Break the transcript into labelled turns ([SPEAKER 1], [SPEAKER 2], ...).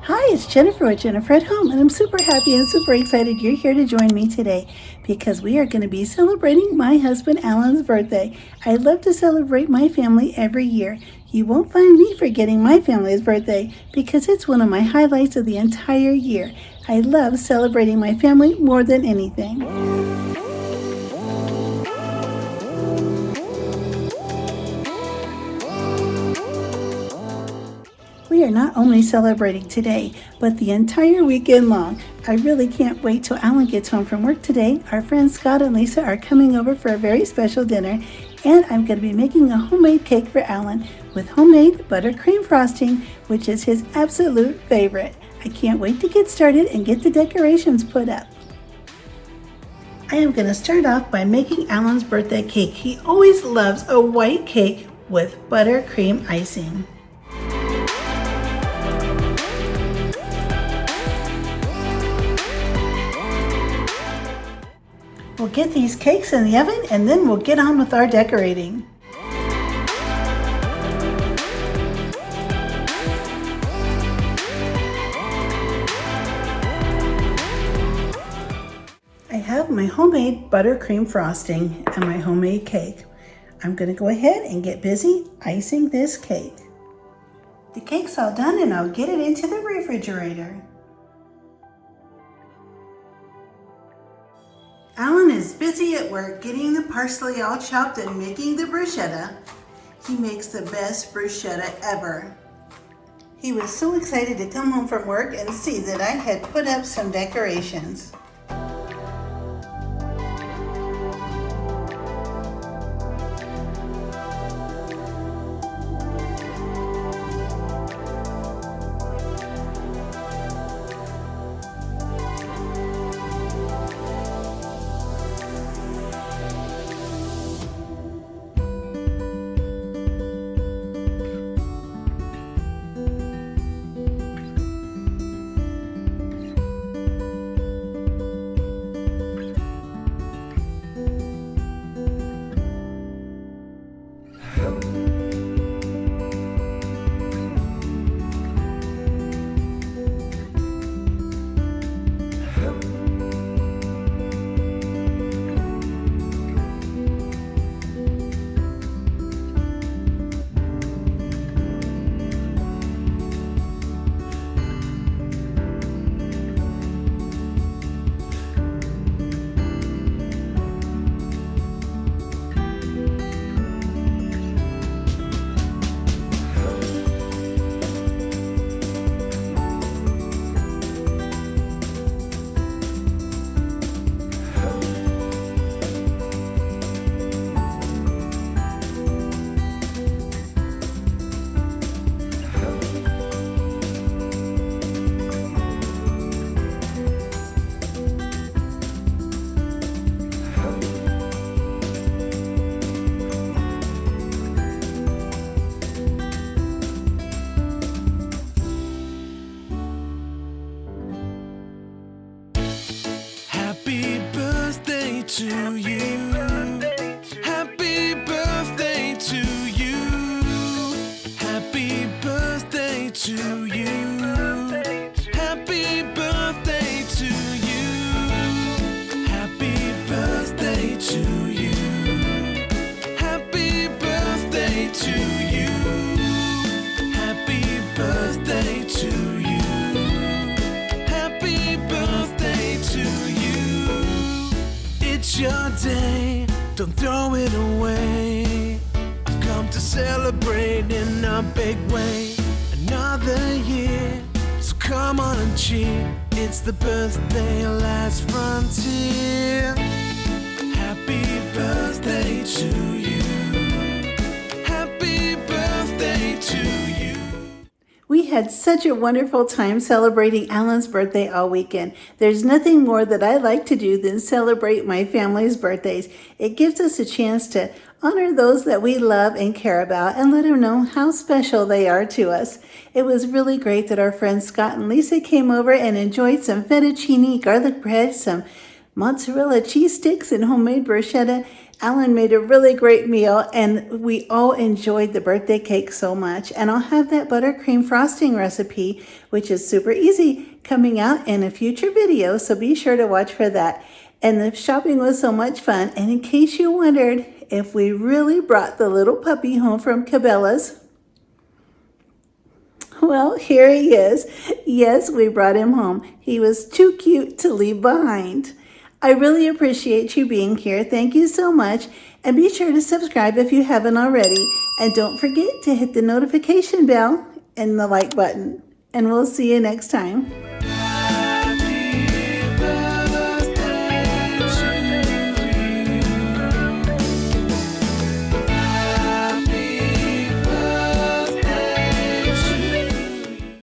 [SPEAKER 1] Hi, it's Jennifer with Jennifer at Home, and I'm super happy and super excited you're here to join me today because we are going to be celebrating my husband Alan's birthday. I love to celebrate my family every year. You won't find me forgetting my family's birthday because it's one of my highlights of the entire year. I love celebrating my family more than anything. We are not only celebrating today, but the entire weekend long. I really can't wait till Alan gets home from work today. Our friends Scott and Lisa are coming over for a very special dinner, and I'm going to be making a homemade cake for Alan with homemade buttercream frosting, which is his absolute favorite. I can't wait to get started and get the decorations put up. I am going to start off by making Alan's birthday cake. He always loves a white cake with buttercream icing. We'll get these cakes in the oven and then we'll get on with our decorating. I have my homemade buttercream frosting and my homemade cake. I'm going to go ahead and get busy icing this cake. The cake's all done and I'll get it into the refrigerator. Alan is busy at work getting the parsley all chopped and making the bruschetta. He makes the best bruschetta ever. He was so excited to come home from work and see that I had put up some decorations.
[SPEAKER 2] Happy birthday to you. Happy birthday to you. Happy birthday to you. Happy birthday to you. Happy birthday to you. Happy birthday to you. Happy birthday to you. Happy birthday to you. It's your day, don't throw it away. I've come to celebrate in a big way. Another year, so come on and cheer. It's the birthday last frontier. Happy birthday to you. Happy birthday to you.
[SPEAKER 1] We had such a wonderful time celebrating Alan's birthday all weekend. There's nothing more that I like to do than celebrate my family's birthdays. It gives us a chance to honor those that we love and care about and let them know how special they are to us. It was really great that our friends Scott and Lisa came over and enjoyed some fettuccine, garlic bread, some mozzarella cheese sticks, and homemade bruschetta. Alan made a really great meal, and we all enjoyed the birthday cake so much. And I'll have that buttercream frosting recipe, which is super easy, coming out in a future video, so be sure to watch for that. And the shopping was so much fun. And in case you wondered if we really brought the little puppy home from Cabela's, well, here he is. Yes, we brought him home. He was too cute to leave behind. I really appreciate you being here. Thank you so much. And be sure to subscribe if you haven't already. And don't forget to hit the notification bell and the like button. And we'll see you next time.